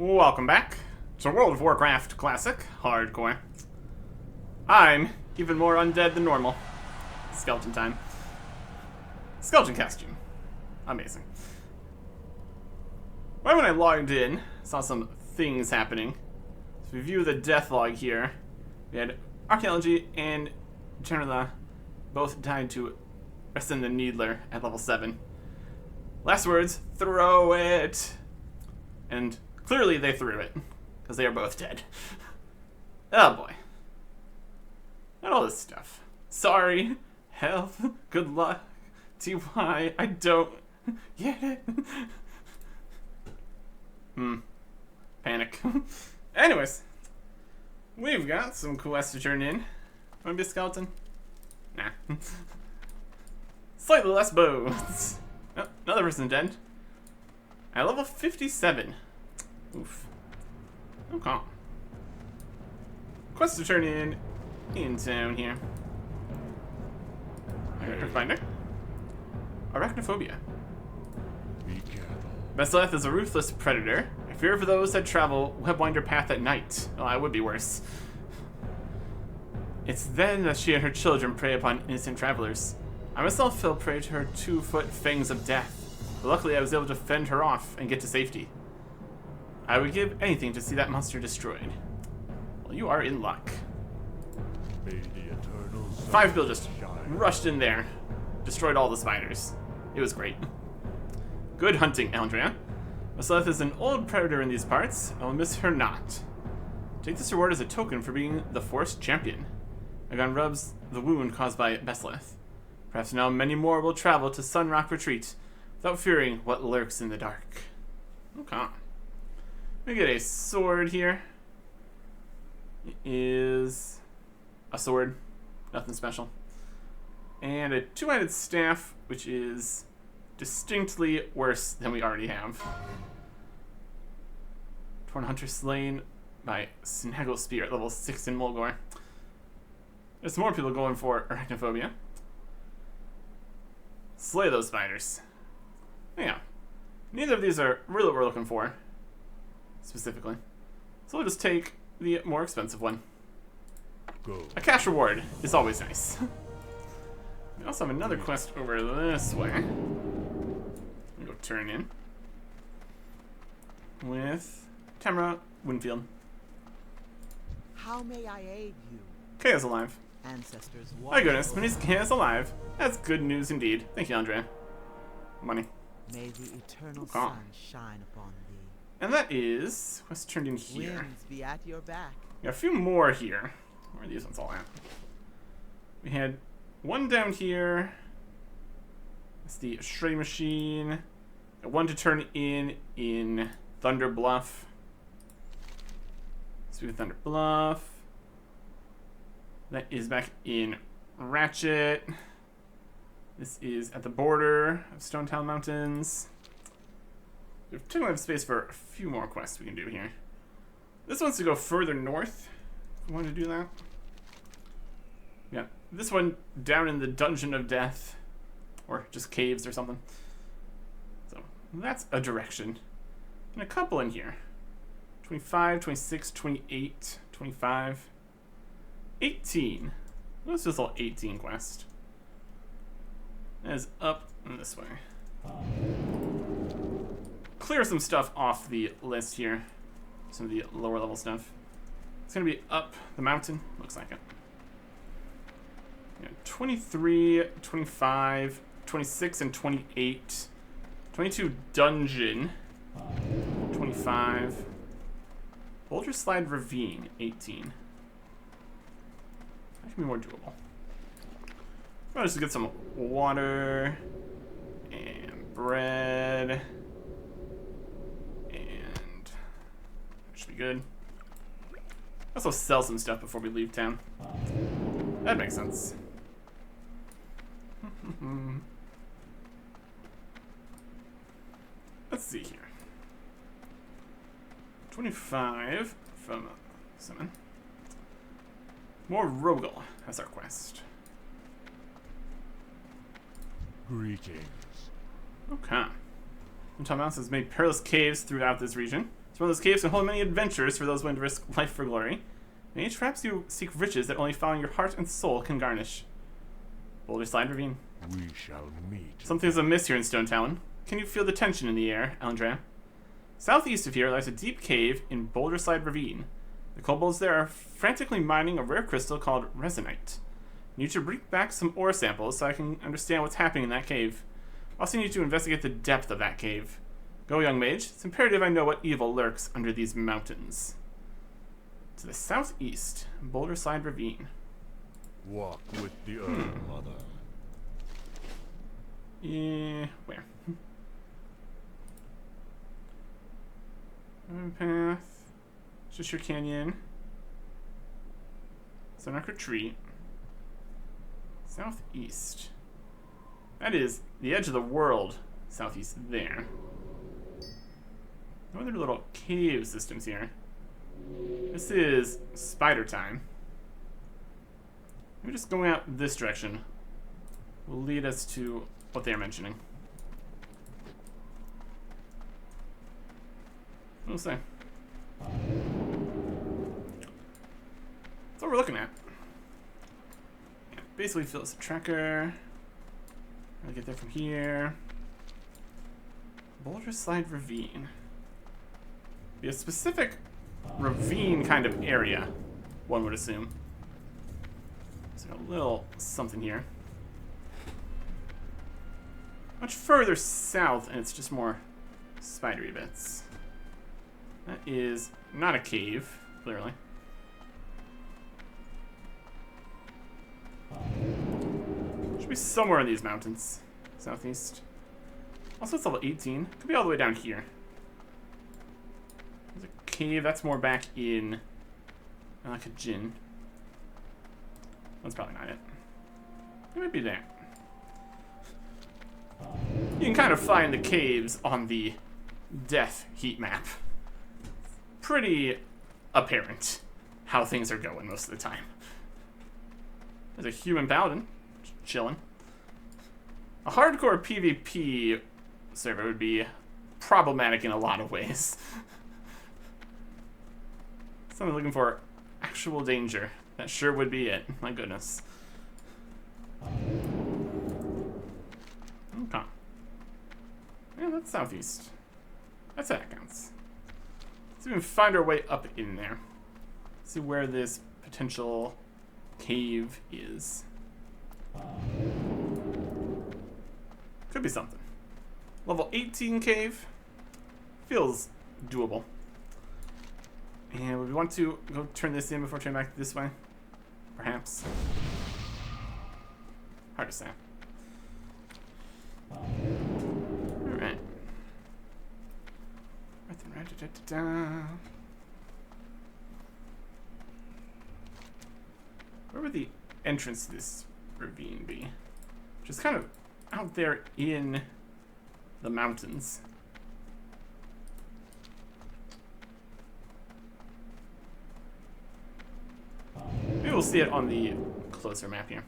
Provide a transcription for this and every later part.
Welcome back to World of Warcraft Classic Hardcore. I'm even more undead than normal. Skeleton time. Skeleton costume. Amazing. Right when I logged in, saw some things happening. So we view the death log here. We had Archaeology and Generala both died to Ascend the Needler at level 7. Last words, throw it! And clearly they threw it, because they are both dead. Oh boy. Not all this stuff. Sorry, health, good luck, TY, I don't get it. Panic. Anyways, we've got some quests to turn in. Wanna be a skeleton? Nah. Slightly less bows. Oh, another person dead. At level 57. Oof. Okay. Quest to turn in town here. Finder. Arachnophobia. Besseleth is a ruthless predator. I fear for those that travel Webwinder path at night. Oh, that would be worse. It's then that she and her children prey upon innocent travelers. I myself fell prey to her 2-foot fangs of death, but luckily I was able to fend her off and get to safety. I would give anything to see that monster destroyed. Well, you are in luck. 5 Bill just rushed in there, destroyed all the spiders. It was great. Good hunting, Andrea. Maseleth is an old predator in these parts. I will miss her not. Take this reward as a token for being the Forest Champion. Agon rubs the wound caused by Besseleth. Perhaps now many more will travel to Sunrock Retreat without fearing what lurks in the dark. Okay. We get a sword here. It is a sword, nothing special. And a 2-handed staff, which is distinctly worse than we already have. Torn Hunter slain by Snaggle Spear at level 6 in Mulgore. There's more people going for Arachnophobia. Slay those spiders. Yeah. Neither of these are really what we're looking for, specifically. So we'll just take the more expensive one. Go. A cash reward is always nice. We also have another quest over this way. We'll go turn in with Tamara Winfield. How may I aid you? Kay is alive. Ancestors. My goodness, when Kay is alive. That's good news indeed. Thank you, Andrea. Money. May the eternal sun shine upon thee. And that is what's turned in here. Winds be at your back. We got a few more here. Where are these ones all at? We had one down here. That's the Shreddy Machine. Got one to turn in Thunder Bluff. Speak of Thunder Bluff. That is back in Ratchet. This is at the border of Stonetown Mountains. We have space for a few more quests we can do here. This one's to go further north. If we want to do that. Yeah, this one down in the Dungeon of Death. Or just caves or something. So, that's a direction. And a couple in here. 25, 26, 28, 25. 18. Let's do this little 18 quest. That is up this way. Clear some stuff off the list here. Some of the lower level stuff. It's going to be up the mountain. Looks like it. Yeah, 23, 25, 26, and 28. 22 dungeon. 25. Boulder Slide Ravine, 18. That can be more doable. I'll just get some water and bread, and that should be good. Also sell some stuff before we leave town. That makes sense. Let's see here. 25 from Simon. More Rogel. That's our quest. Greetings. Okay. Mountains has made perilous caves throughout this region. It's one of those caves can hold many adventures for those willing to risk life for glory. Maybe perhaps you seek riches that only following your heart and soul can garnish. Boulder Slide Ravine. We shall meet. Something's amiss here in Stone Town. Can you feel the tension in the air, Andrea? Southeast of here lies a deep cave in Boulder Slide Ravine. The kobolds there are frantically mining a rare crystal called resonite. You need to bring back some ore samples so I can understand what's happening in that cave. I also need to investigate the depth of that cave. Go, young mage. It's imperative I know what evil lurks under these mountains. To the southeast, Boulder Slide Ravine. Walk with the Earth Mother. Yeah, where? Path. Just your canyon. Sunrock Retreat. Southeast. That is the edge of the world. Southeast there. No other little cave systems here. This is spider time. Maybe just going out this direction will lead us to what they're mentioning. We'll see. That's what we're looking at. Yeah, basically feels a tracker. I'll get there from here. Boulder Slide Ravine. Be a specific ravine kind of area, one would assume. So a little something here. Much further south, and it's just more spidery bits. That is not a cave, clearly. Should be somewhere in these mountains. Southeast. Also, it's level 18. Could be all the way down here. There's a cave. That's more back in like a gin. That's probably not it. It might be there. You can kind of find the caves on the death heat map. Pretty apparent how things are going most of the time. There's a human paladin chilling. A hardcore PvP server would be problematic in a lot of ways. Someone looking for actual danger. That sure would be it. My goodness. Okay. Yeah, that's southeast. That's how that counts. Let's even find our way up in there. See where this potential cave is. Could be something. Level 18 cave. Feels doable. And would we want to go turn this in before turning back this way? Perhaps. Hard to say. Alright. Where would the entrance to this ravine be? Just kind of out there in the mountains. Maybe we'll see it on the closer map here.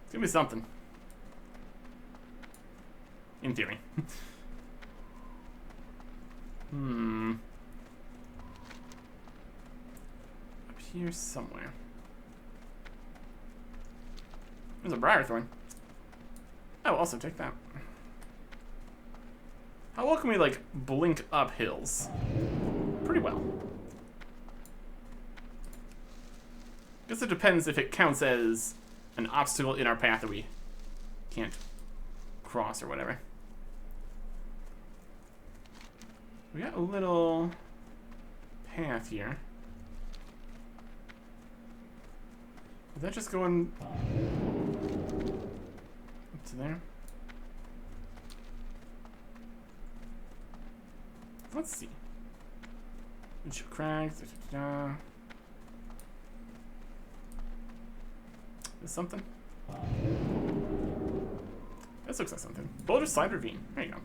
It's gonna be something. In theory. Up here somewhere. There's a Briarthorn. I will also take that. How well can we, like, blink up hills? Pretty well. Guess it depends if it counts as an obstacle in our path that we can't cross or whatever. We got a little path here. Is that just going up to there? Let's see. Windshield crags. Is something? This looks like something. Boulder Slide Ravine. There you go.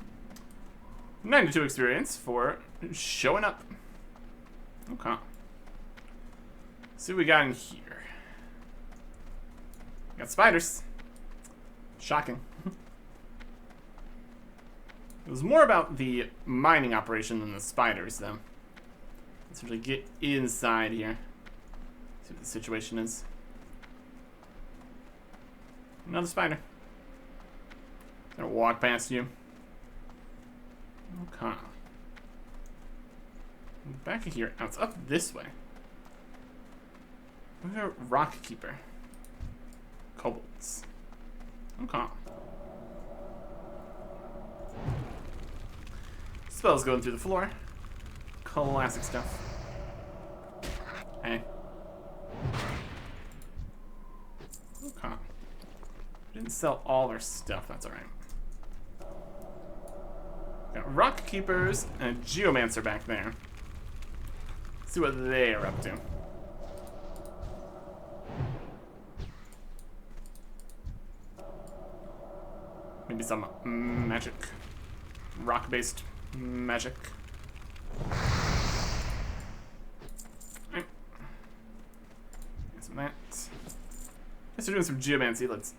92 experience for showing up. Okay. See what we got in here. Got spiders. Shocking. It was more about the mining operation than the spiders, though. Let's really get inside here. See what the situation is. Another spider. Gonna walk past you. Okay. Back of here. Now it's up this way. Look at Rock Keeper. Kobolds. Okay. Spells going through the floor. Classic stuff. Hey. Okay. Didn't sell all our stuff, that's alright. Got Rock Keepers and a Geomancer back there. See what they are up to. Maybe some magic. Rock-based magic. Right. Get some of that. Guess we're doing some geomancy. Let's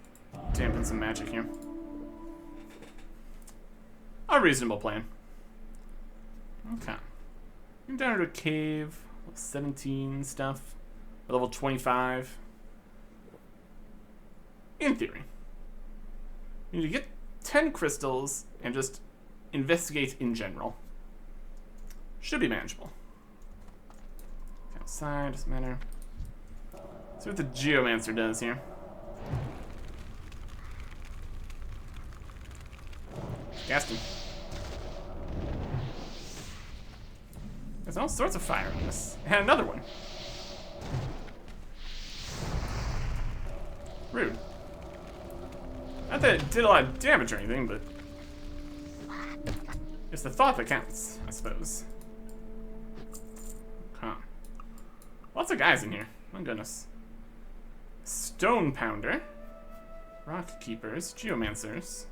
dampen some magic here. A reasonable plan. Okay. Going down to a cave. Level 17 stuff. Level 25. In theory. You need to get 10 crystals and just investigate in general. Should be manageable. Outside, doesn't matter. See what the Geomancer does here. Gassed him. There's all sorts of fire in this. And another one. Rude. Not that it did a lot of damage or anything, but it's the thought that counts, I suppose. Huh. Lots of guys in here. My goodness. Stone Pounder. Rock Keepers. Geomancers.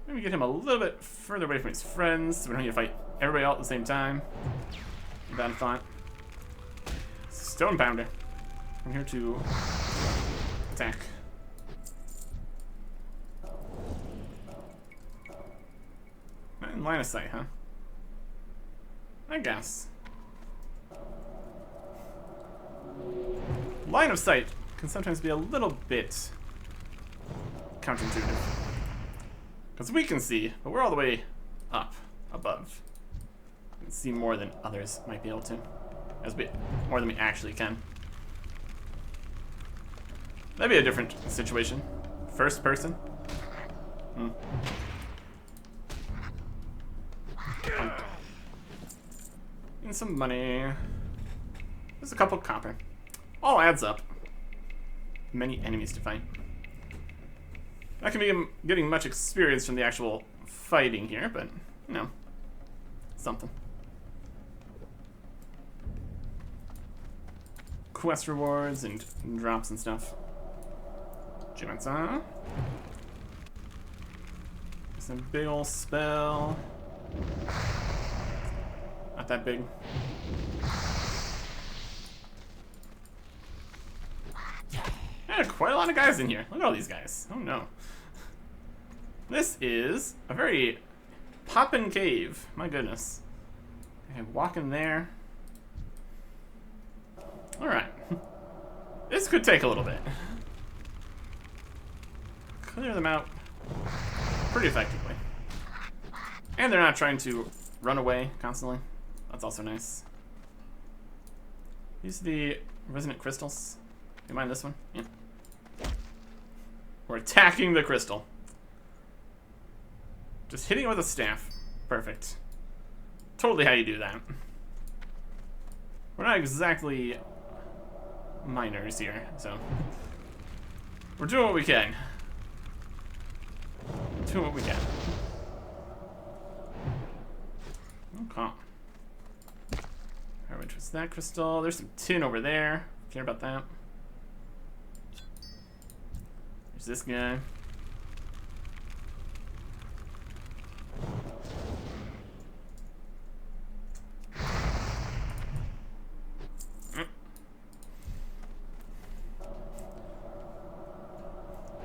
Maybe get him a little bit further away from his friends so we don't need to fight everybody all at the same time. Bad thought. Stone Pounder. I'm here to attack. Not in line of sight, huh? I guess. Line of sight can sometimes be a little bit counterintuitive. Because we can see, but we're all the way up, above. We can see more than others might be able to. More than we actually can. That'd be a different situation. First person. And some money. There's a couple copper. All adds up. Many enemies to fight. Not gonna be getting much experience from the actual fighting here, but, you know, something. Quest rewards and drops and stuff. Geomancer. Some big ol' spell. Not that big. Yeah, quite a lot of guys in here. Look at all these guys. Oh no. This is a very poppin' cave. My goodness. Okay, walk in there. Alright. This could take a little bit. Clear them out pretty effectively. And they're not trying to run away constantly. That's also nice. These are the resonant crystals. You mind this one? Yeah. We're attacking the crystal. Just hitting it with a staff. Perfect. Totally how you do that. We're not exactly miners here, so we're doing what we can. Doing what we can. Okay. Alright, which was that crystal? There's some tin over there. Care about that. There's this guy.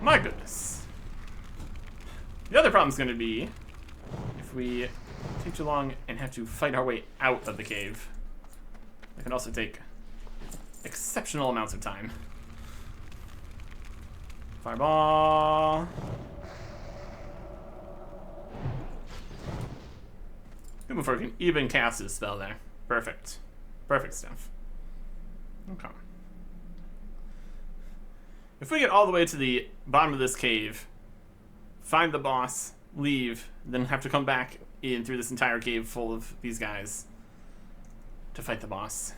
My goodness. The other problem is going to be if we take too long and have to fight our way out of the cave. It can also take exceptional amounts of time. Fireball. Good before we can even cast this spell there. Perfect. Perfect stuff. Okay. If we get all the way to the bottom of this cave, find the boss, leave, then have to come back in through this entire cave full of these guys to fight the boss.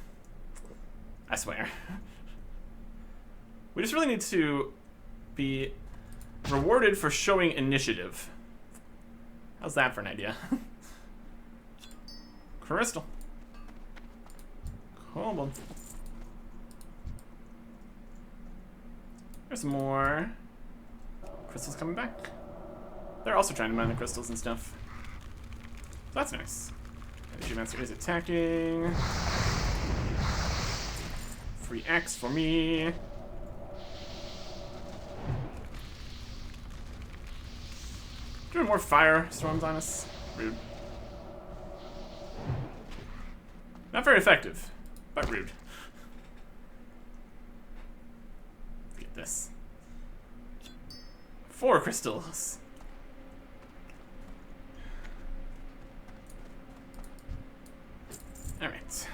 I swear. We just really need to be rewarded for showing initiative. How's that for an idea? Crystal. Cool. There's more crystals coming back. They're also trying to mine the crystals and stuff. So that's nice. Energy Master is attacking. Free X for me. Doing more fire storms on us. Rude. Not very effective, but rude. Get this. 4 crystals. Alright.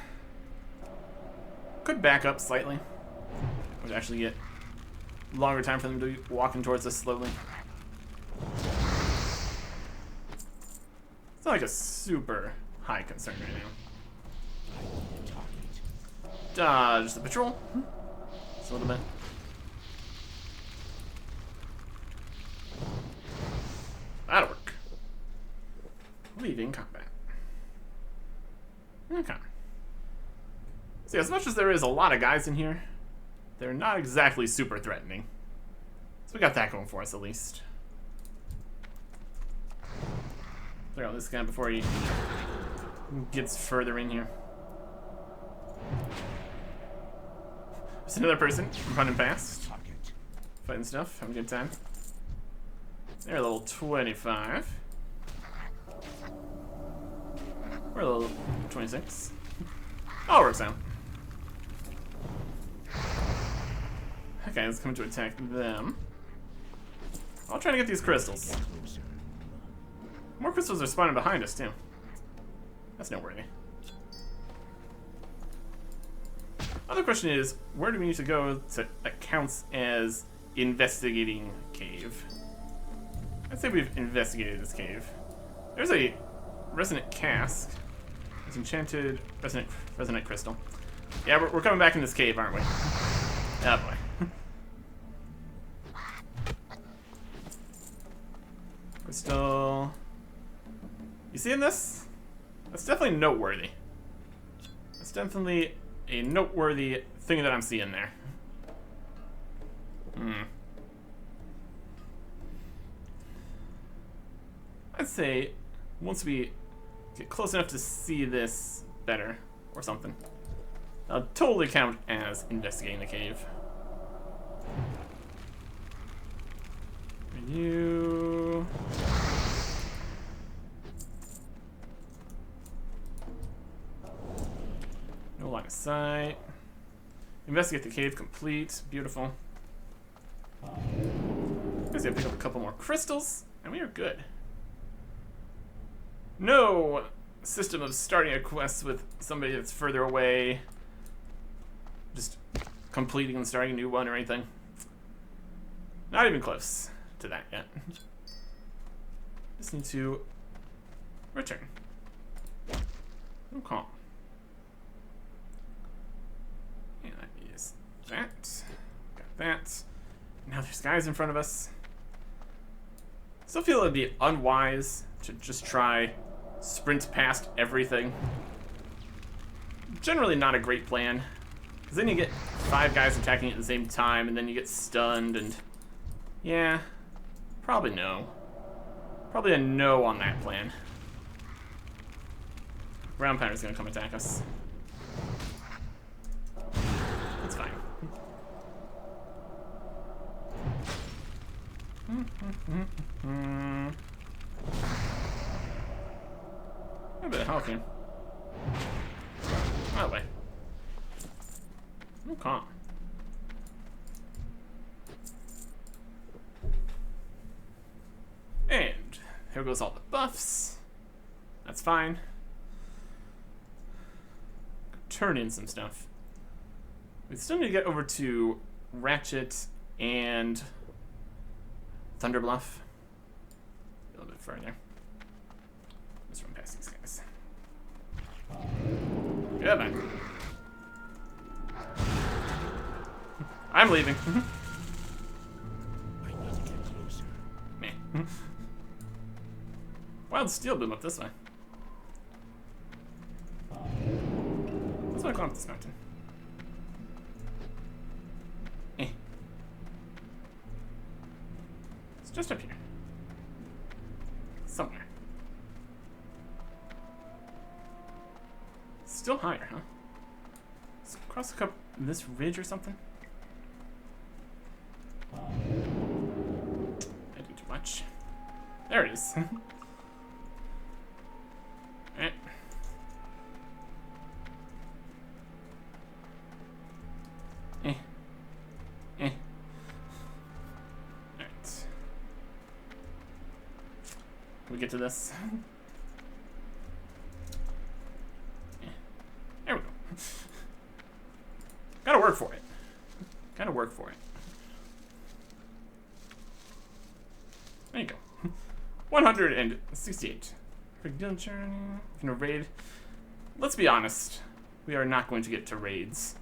Could back up slightly. Would actually get longer time for them to be walking towards us slowly. It's not like a super high concern right now. Dodge the patrol. Just a little bit. That'll work. Leaving combat. Okay. See, as much as there is a lot of guys in here, they're not exactly super threatening. So we got that going for us at least. Clear out this guy before he gets further in here. There's another person running past. Fighting stuff, having a good time. They're a level 25. We're a level 26. All works out. Okay, let's come to attack them. I'll try to get these crystals. More crystals are spawning behind us, too. That's noteworthy. Other question is, where do we need to go that counts as investigating cave? I'd say we've investigated this cave. There's a resonant cask. There's enchanted resonant crystal. Yeah, we're coming back in this cave, aren't we? Oh boy. Crystal. You seeing this? That's definitely noteworthy. That's definitely a noteworthy thing that I'm seeing there. I'd say once we get close enough to see this better or something, I'll totally count as investigating the cave. You. No line of sight. Investigate the cave complete. Beautiful. Guess I pick up a couple more crystals, and we are good. No system of starting a quest with somebody that's further away. Just completing and starting a new one or anything. Not even close to that yet. Just need to return. Okay. And that is that. Got that. Now there's guys in front of us. Still feel it'd be unwise to just try sprint past everything. Generally not a great plan. Because then you get 5 guys attacking at the same time, and then you get stunned, and yeah, probably no. Probably a no on that plan. Ground Pounder's gonna come attack us. That's fine. A bit of health here. That way. Okay. And here goes all the buffs. That's fine. Turn in some stuff. We still need to get over to Ratchet and Thunderbluff. A little bit further. Let's run past these guys. Goodbye. I'm leaving. I need to get closer. Meh. Wild Steel Boom up this way. Let's want to climb up this mountain. Eh. It's just up here. Somewhere. Still higher, huh? Let's cross the cup this ridge or something. I do too much. There it is. Alright. Eh. Eh. Alright. Can we get to this? Eh. There we go. Gotta work for it. Gotta work for it. There you go. 168. Guild journey. Gonna raid. Let's be honest. We are not going to get to raids.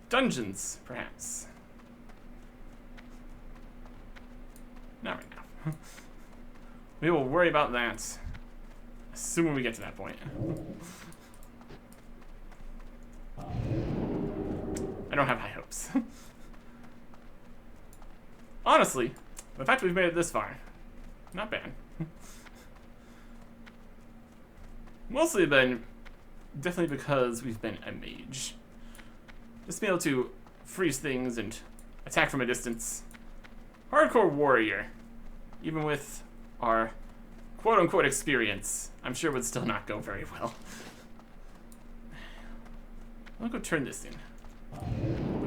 Dungeons, perhaps. Not right now. We will worry about that assuming we get to that point. I don't have high hopes. Honestly, the fact we've made it this far, not bad. Mostly been definitely because we've been a mage. Just being able to freeze things and attack from a distance. Hardcore warrior, even with our quote-unquote experience, I'm sure would still not go very well. I'll go turn this in.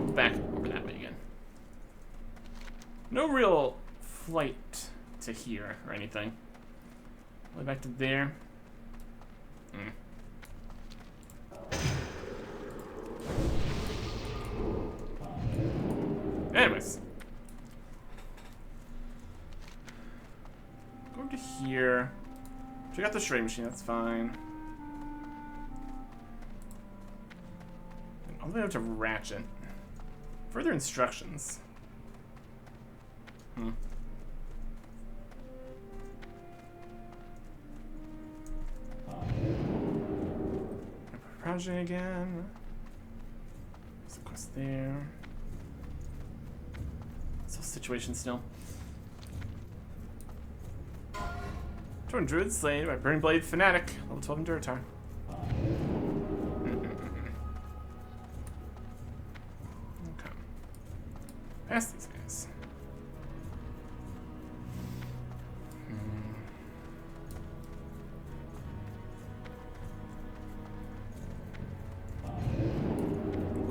Go back over that way again. No real flight to here or anything. All the way back to there. Anyways. Go over to here. Check out the Stray Machine, that's fine. And all the way up to Ratchet. Further instructions. Project again. There's a quest there. So situation still. Torn Druid slain by Burning Blade Fanatic, level 12 in Duratar. Okay. Past these guys.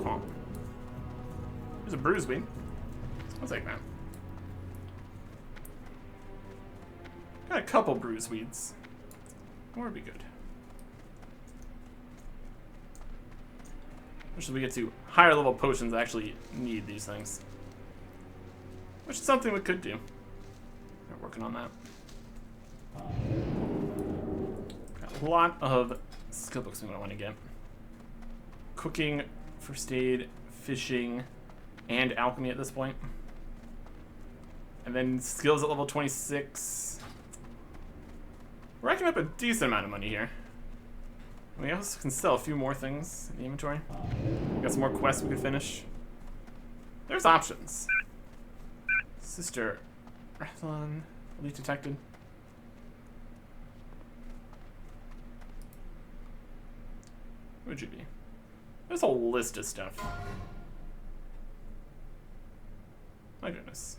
Cool. There's a bruise weed. I'll take that. Got a couple bruise weeds. More would be good. Or should we get to higher level potions that actually need these things? Which is something we could do. We're working on that. Got a lot of skill books we might want to get. Cooking, first aid, fishing, and alchemy at this point. And then skills at level 26. We're racking up a decent amount of money here. We also can sell a few more things in the inventory. Got some more quests we can finish. There's options. Sister Rathlon, elite detected. Who would you be? There's a whole list of stuff. My goodness.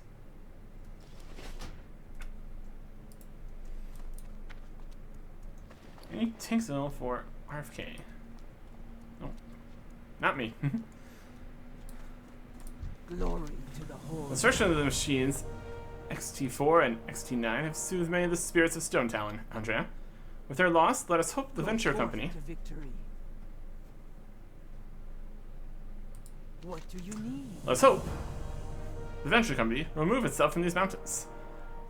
Any Tanksville for RFK? Oh, not me. Glory to the whole. The destruction of the machines, XT4 and XT9, have soothed many of the spirits of Stone Talon, Andrea. With their loss, let us hope the Venture Company. To victory. What do you need? Let's hope the Venture Company will remove itself from these mountains.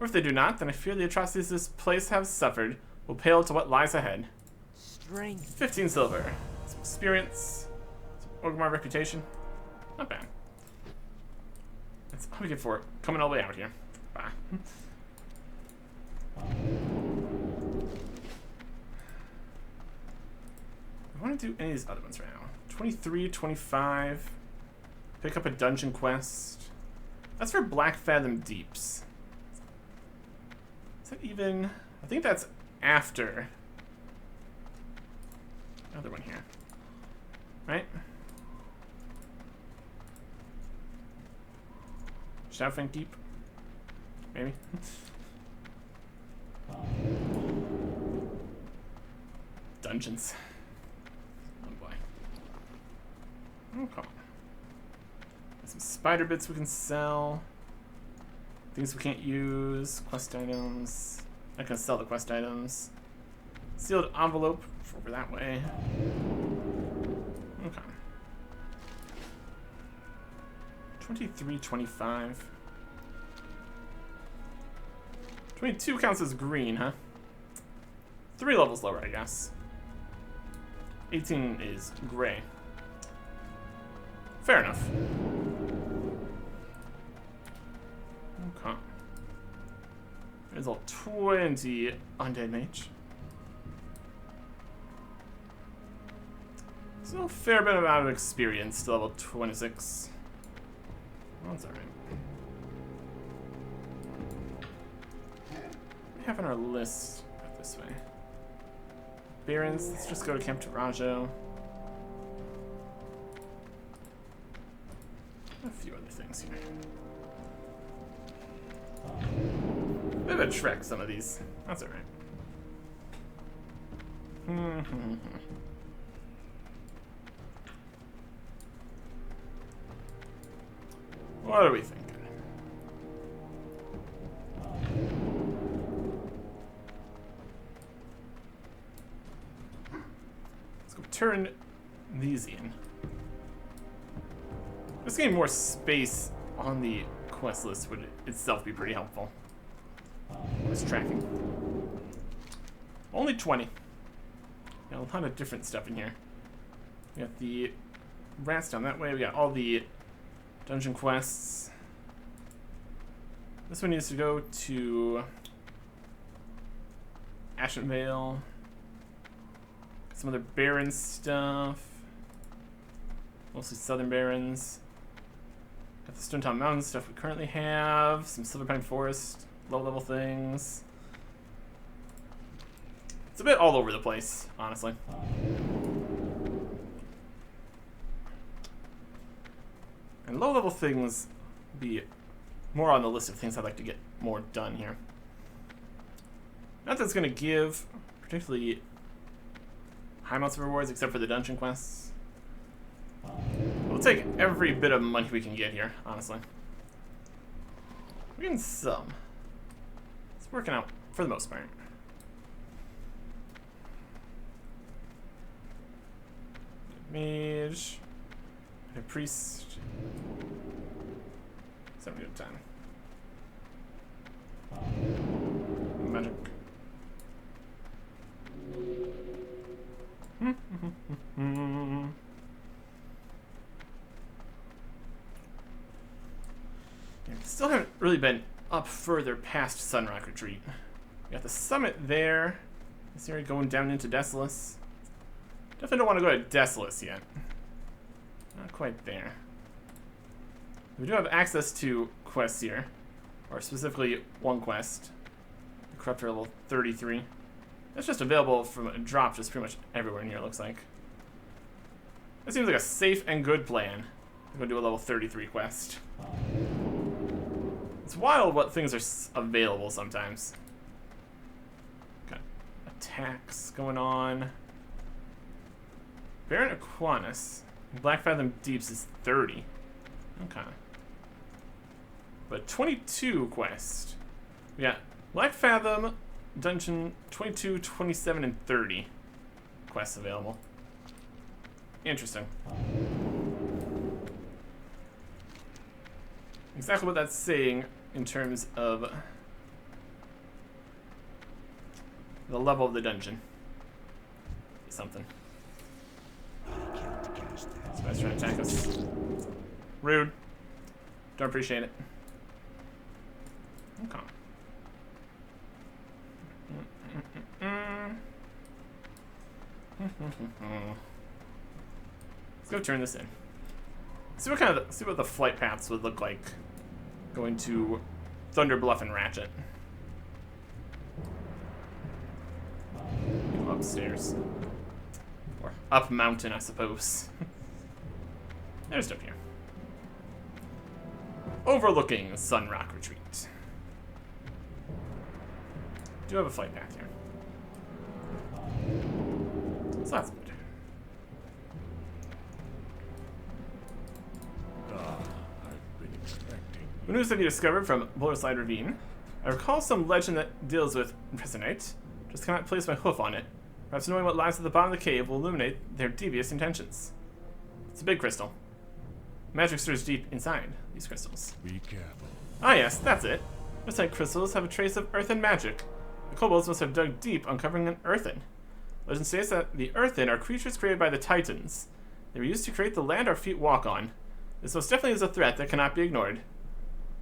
Or if they do not, then I fear the atrocities this place has suffered will pale to what lies ahead. Strength. 15 silver. Some experience. Some Orgrimmar reputation. Not bad. That's all we get for it. Coming all the way out here. Bye. I want to do any of these other ones right now. 23, 25. Pick up a dungeon quest. That's for Black Fathom Deeps. Is that even... I think that's after... Another one here. Right? Shadowfang Deep? Maybe? Dungeons. Oh boy. Okay. Some spider bits we can sell. Things we can't use. Quest items. Not gonna sell the quest items. Sealed envelope over that way. Okay. 23, 25. 22 counts as green, huh? 3 levels lower, I guess. 18 is gray. Fair enough. Okay. There's all 20 undead mage. So a fair bit amount of experience to level 26. Well, that's alright. We have on our list this way. Barons, let's just go to Camp Tarajo. A few other things here. Bit of a trek, some of these. That's alright. What are we thinking? Let's go turn these in. Just getting more space on the quest list would itself be pretty helpful. What's tracking? Only 20. Got a lot of different stuff in here. We got the rats down that way. We got all the dungeon quests. This one needs to go to Ashenvale. Some other Baron stuff. Mostly Southern Barons. Got the Stone Town Mountain stuff we currently have. Some Silverpine Forest, low-level things. It's a bit all over the place, honestly. And low-level things be more on the list of things I'd like to get more done here. Not that it's going to give particularly high amounts of rewards, except for the dungeon quests. We'll take every bit of money we can get here, honestly. We're getting some. It's working out for the most part. Mage. A priest. It's having a good time. Magic. Yeah, still haven't really been up further past Sunrock Retreat. We got the summit there. This area going down into Desolus. Definitely don't want to go to Desolus yet. Not quite there. We do have access to quests here, or specifically one quest, the Corruptor level 33. That's just available from a drop just pretty much everywhere in here, it looks like. That seems like a safe and good plan. I'm going to do a level 33 quest. It's wild what things are available sometimes. Got a attacks going on. Baron Aquinas. Black Fathom Deeps is 30. Okay. But 22 quest. We got Black Fathom, Dungeon 22, 27, and 30 quests available. Interesting. Exactly what that's saying in terms of the level of the dungeon. Something. This guy's trying to attack us. Rude. Don't appreciate it. Okay. Let's go turn this in. See what the flight paths would look like going to Thunder Bluff and Ratchet. Go upstairs. Or up mountain, I suppose. There's stuff here. Overlooking Sunrock Retreat. Do have a flight path here. So that's good. I've been expecting. What news have you discovered from Boulderslide Ravine? I recall some legend that deals with Resonite. Just cannot place my hoof on it. Perhaps knowing what lies at the bottom of the cave will illuminate their devious intentions. It's a big crystal. Magic stirs deep inside these crystals. Be careful. Ah yes, that's it. Resonite crystals have a trace of earthen magic. The kobolds must have dug deep, uncovering an earthen. Legend states that the earthen are creatures created by the Titans. They were used to create the land our feet walk on. This most definitely is a threat that cannot be ignored.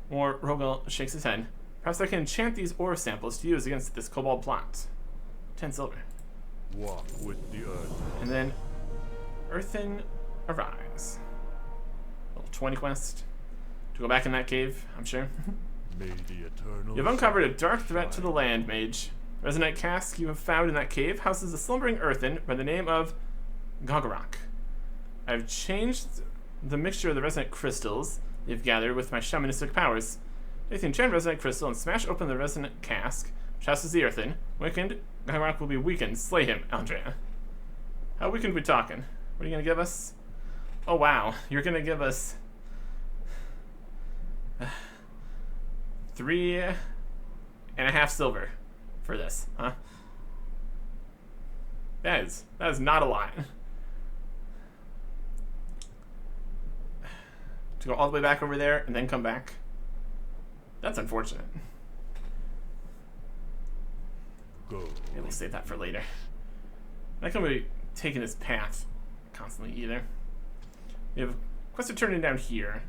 Or Rogel shakes his head. Perhaps I can enchant these ore samples to use against this kobold plot. 10 silver. Walk with the earth. And then Earthen Arise. Little 20 quest. To go back in that cave, I'm sure. May the eternal. You've uncovered a dark threat to the land, mage. Resonite cask you have found in that cave houses a slumbering earthen by the name of Gogorok. I've changed the mixture of the resonite crystals you've gathered with my shamanistic powers. Take the enchanted resonite crystal and smash open the resonant cask, which houses the earthen. Weakened, Gogorok will be weakened. Slay him, Andrea. How weakened we talking? What are you gonna give us? Oh wow, you're gonna give us 3.5 silver for this, huh? That is not a lot. To go all the way back over there and then come back. That's unfortunate. Go. Maybe we'll save that for later. Not gonna be taking this path constantly either. We have a quest to turn in down here.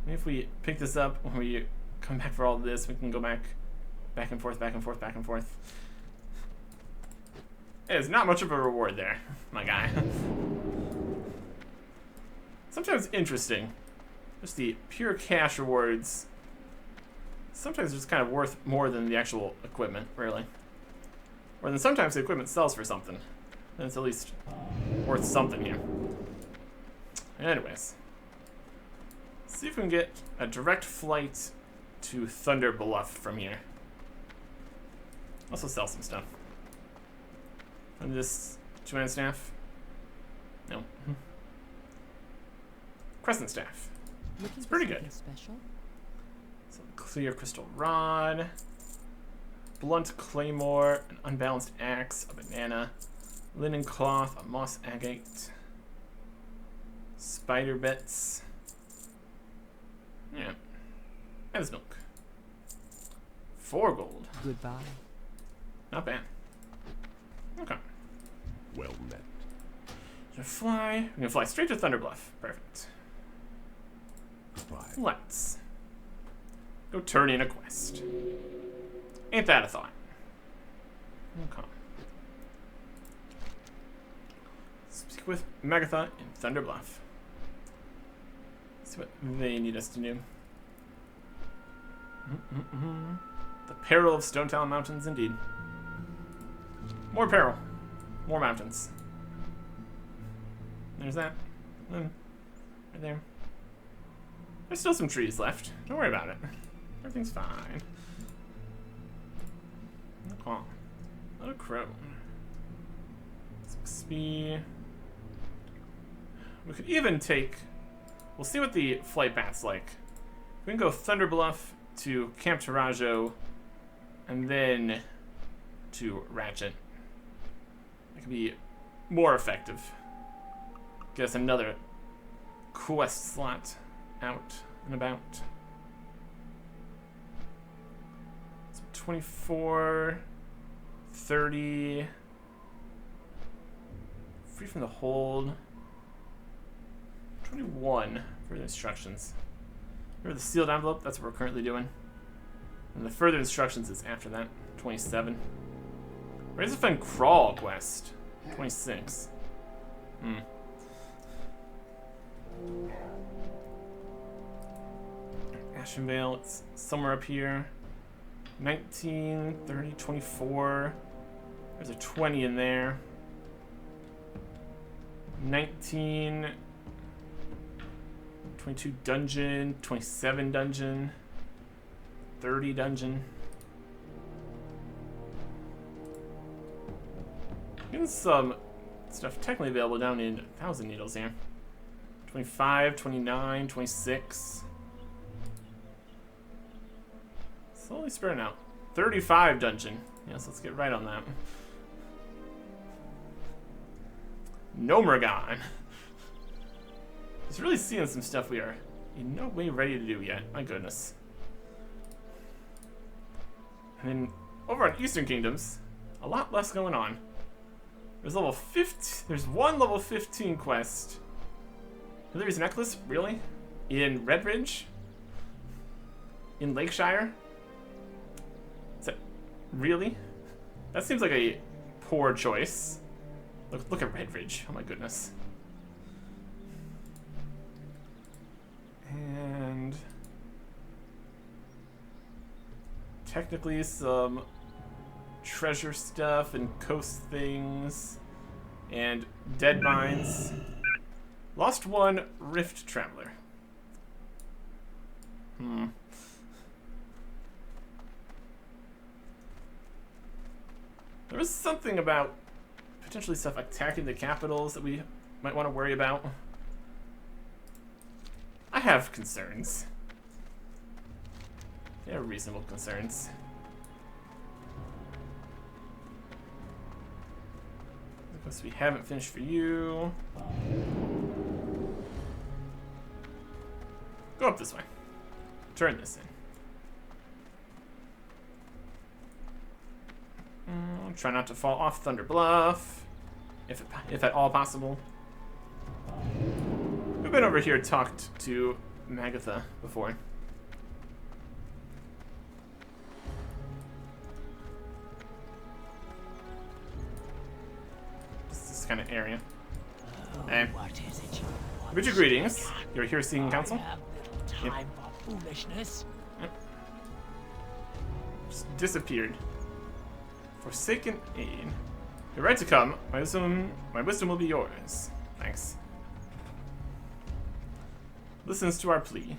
Maybe if we pick this up when we come back for all of this, we can go back and forth, back and forth, back and forth. There's not much of a reward there, my guy. Sometimes interesting. Just the pure cash rewards. Sometimes it's kind of worth more than the actual equipment, really. Or then sometimes the equipment sells for something. And it's at least worth something here. Anyways. See if we can get a direct flight to Thunder Bluff from here. Also sell some stuff. And this 2-man staff? No. Crescent staff. It's pretty good. Special? So clear crystal rod, blunt claymore, an unbalanced axe, a banana, linen cloth, a moss agate, spider bits. Yeah. And this milk. 4 gold. Goodbye. Not bad. Okay. Well met. So fly. We can fly straight to Thunder Bluff. Perfect. Goodbye. Let's go turn in a quest. Ain't that a thought? Okay. Speak with Megatha in Thunder Bluff. See what they need us to do. The peril of Stone Talon Mountains, indeed. More peril. More mountains. There's that. Right there. There's still some trees left. Don't worry about it. Everything's fine. Oh, not a crow. XP. We could even take... We'll see what the flight path's like. We can go Thunder Bluff to Camp Tarajo, and then to Ratchet. That could be more effective. Get us another quest slot out and about. So 24, 30, free from the hold. 21 for the instructions. Remember the sealed envelope? That's what we're currently doing. And the further instructions is after that. 27. Raise a Fen Crawl quest. 26. Ashenvale, it's somewhere up here. 19, 30, 24. There's a 20 in there. 19, 22 dungeon, 27 dungeon, 30 dungeon. Getting some stuff technically available down in 1,000 Needles here. 25, 29, 26. Slowly spreading out. 35 dungeon. Yes, let's get right on that. Nomergon. Just really seeing some stuff we are in no way ready to do yet. My goodness. And then over on Eastern Kingdoms, a lot less going on. There's level 15. There's one level 15 quest. Hillary's Necklace, really? In Redridge? In Lakeshire? Is that really? That seems like a poor choice. Look at Redridge. Oh my goodness. And technically some treasure stuff and coast things and dead mines. Lost one Rift Traveler. There was something about potentially stuff attacking the capitals that we might want to worry about. I have concerns. They are reasonable concerns. The quest we haven't finished for you. Go up this way. Turn this in. Try not to fall off Thunder Bluff, if at all possible. We've been over here and talked to Magatha before. This kind of area. Hey. With your greetings. You're here seeking counsel? Time for foolishness. Yep. Just disappeared. Forsaken aid. You're right to come. My wisdom will be yours. Thanks. Listens to our plea.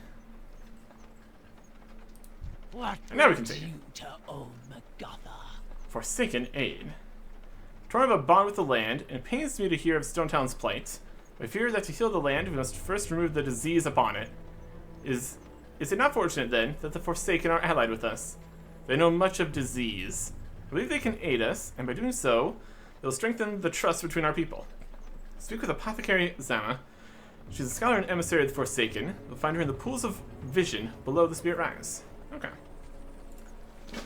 What And now we can brings take it. you to old Magatha? Forsaken aid. Torn of a bond with the land, and it pains me to hear of Stonetown's plight. I fear that to heal the land, we must first remove the disease upon it. Is it not fortunate, then, that the Forsaken are allied with us? They know much of disease. I believe they can aid us, and by doing so, they'll strengthen the trust between our people. Speak with Apothecary Zama. She's a scholar and emissary of the Forsaken. You'll find her in the pools of vision below the Spirit Rise. Okay.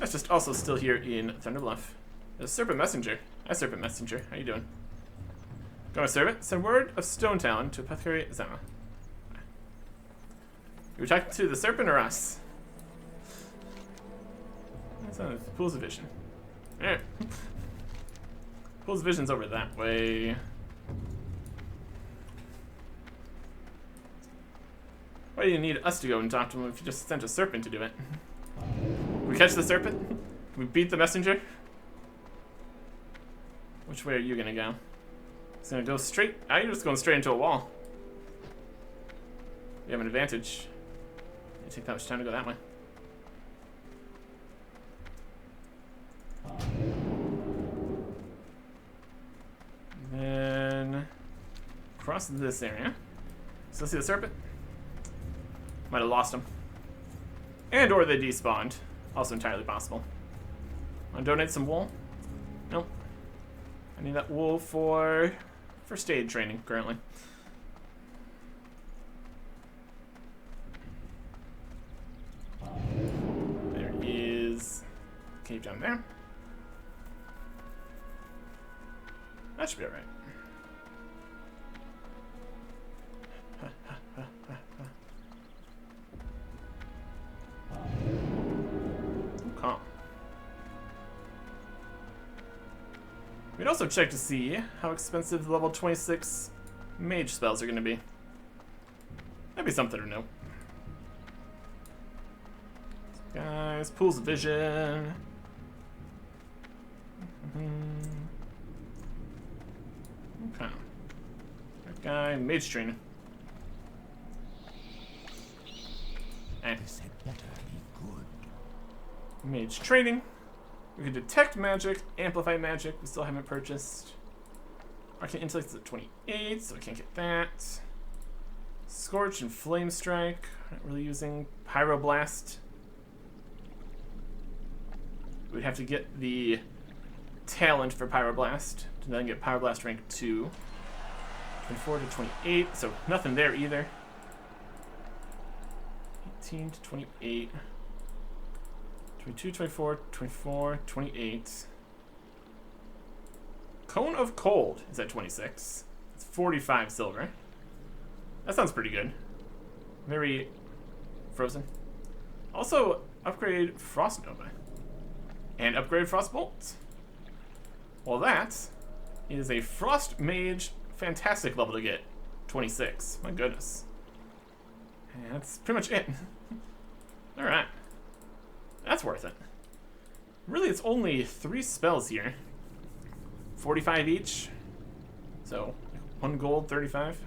That's just also still here in Thunder Bluff. There's Serpent Messenger. Hi, Serpent Messenger. How you doing? Go on, Serpent. Send word of Stonetown to Apothecary Zama. You were talking to the Serpent or us? That's on the pools of vision. Alright. Pools of vision's over that way. Why do you need us to go and talk to him if you just sent a serpent to do it? Can we catch the serpent? Can we beat the messenger? Which way are you gonna go? It's gonna go straight. Ah, you're just going straight into a wall. You have an advantage. It take that much time to go that way. across this area. Still see the serpent? Might have lost him. And or they despawned. Also entirely possible. Want to donate some wool? Nope. I need that wool for first aid training currently. There is a cave down there. That should be alright. Okay. We'd also check to see how expensive the level 26 mage spells are going to be. That'd be something to note. Guys, pools of vision. Okay. That guy, mage training. This had better be good. Mage training. We can detect magic, amplify magic. We still haven't purchased. Arcane intellect is at 28, so I can't get that. Scorch and flame strike. Not really using pyroblast. We'd have to get the talent for pyroblast to then get pyroblast rank 2. 24 to 28, so nothing there either. 18 to 28. 22, 24, 24, 28. Cone of Cold is at 26. It's 45 silver. That sounds pretty good. Very frozen. Also, upgrade Frost Nova. And upgrade Frost Bolt. Well, that is a Frost Mage fantastic level to get. 26. My goodness. And that's pretty much it. Alright. That's worth it. Really, it's only 3 spells here. 45 each. So, 1 gold, 35.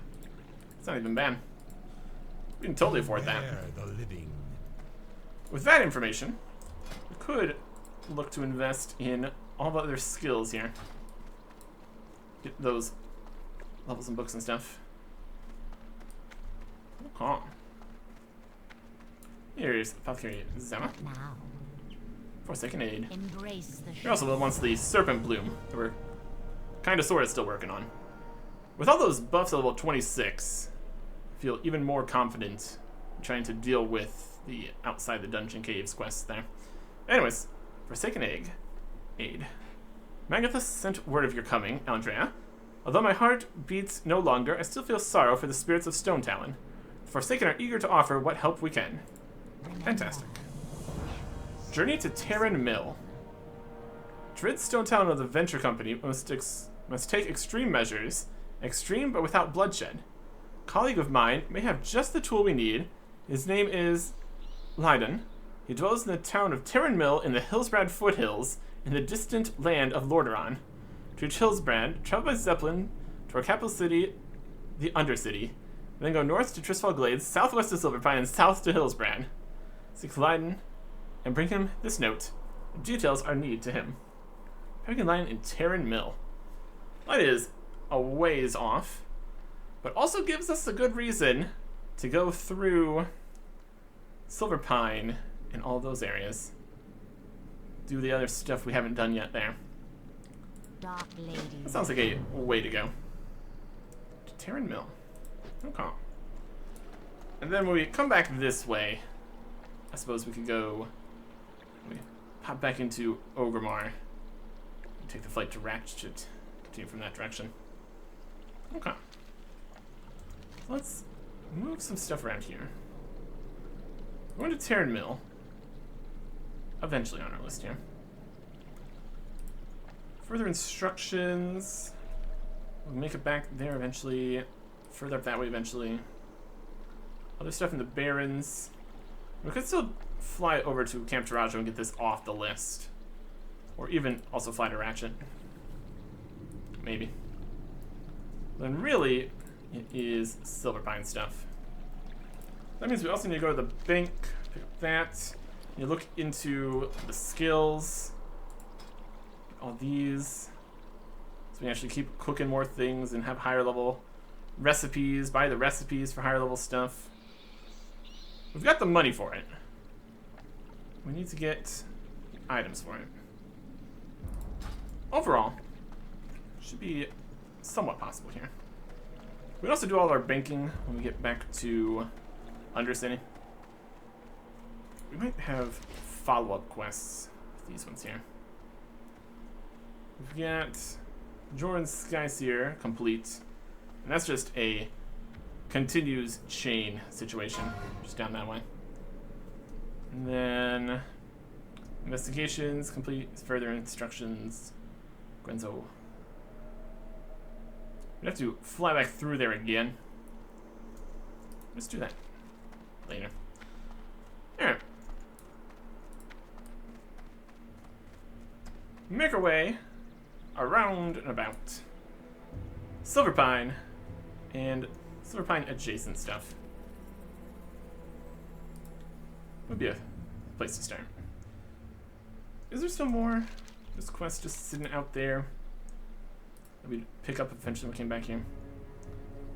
It's not even bad. We can totally afford that. The living. With that information, we could look to invest in all the other skills here. Get those levels and books and stuff. Okay. Here's Apothecary Zema. Now, Forsaken Aid. embrace the Here also wants the Serpent Bloom that we're kind of sort of still working on. With all those buffs at level 26, I feel even more confident in trying to deal with the outside the dungeon caves quests there. Anyways, Forsaken Aid. Magathus sent word of your coming, Andrea. Although my heart beats no longer, I still feel sorrow for the spirits of Stone Talon. The Forsaken are eager to offer what help we can. Fantastic. Journey to Terran Mill. Dread Stone Talon of the Venture Company must take extreme measures. Extreme, but without bloodshed. Colleague of mine may have just the tool we need. His name is Leiden. He dwells in the town of Terran Mill in the Hillsbrad foothills in the distant land of Lordaeron. To reach Hillsbrad, travel by Zeppelin to our capital city, the Undercity. Then go north to Tristfall Glades, southwest to Silverpine, and south to Hillsbrad. Seek Leiden and bring him this note. Details are needed to him. Pelican Line in Terran Mill. That is a ways off, but also gives us a good reason to go through Silverpine and all those areas. Do the other stuff we haven't done yet there. Dark Lady. That sounds like a way to go. To Terran Mill. Okay. And then when we come back this way, I suppose we could go. We pop back into Orgrimmar. And take the flight to Ratchet. Continue from that direction. Okay. Let's move some stuff around here. Going to Terran Mill. Eventually on our list here. Further instructions. We'll make it back there eventually. Further up that way eventually. Other stuff in the Barrens. We could still fly over to Camp Tarajo and get this off the list. Or even also fly to Ratchet. Maybe. Then really, it is Silverpine stuff. That means we also need to go to the bank, pick up that. You look into the skills. All these. So we actually keep cooking more things and have higher level recipes, buy the recipes for higher level stuff. We've got the money for it. We need to get items for it. Overall, should be somewhat possible here. We can also do all of our banking when we get back to Undercity. We might have follow-up quests with these ones here. We've got Jordan's Skyseer complete. And that's just a continues chain situation, just down that way. And then investigations, complete further instructions. Gwenzo. We have to fly back through there again. Let's do that later. Alright. Make our way around and about Silverpine and Silverpine adjacent stuff. Would be a place to start. Is there some more? This quest just sitting out there that we'd pick up eventually when we came back here.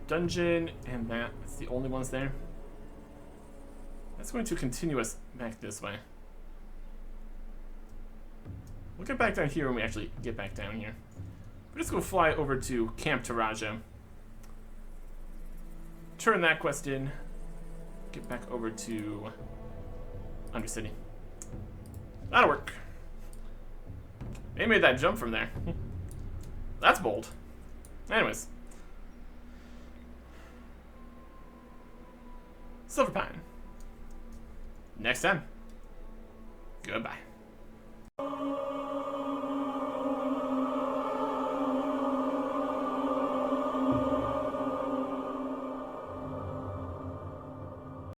Dungeon and that's the only ones there. That's going to continue us back this way. We'll get back down here when we actually get back down here. We're just going to fly over to Camp Taraja. Turn that quest in. Get back over to Undercity. That'll work. They made that jump from there. That's bold. Anyways. Silverpine. Next time. Goodbye.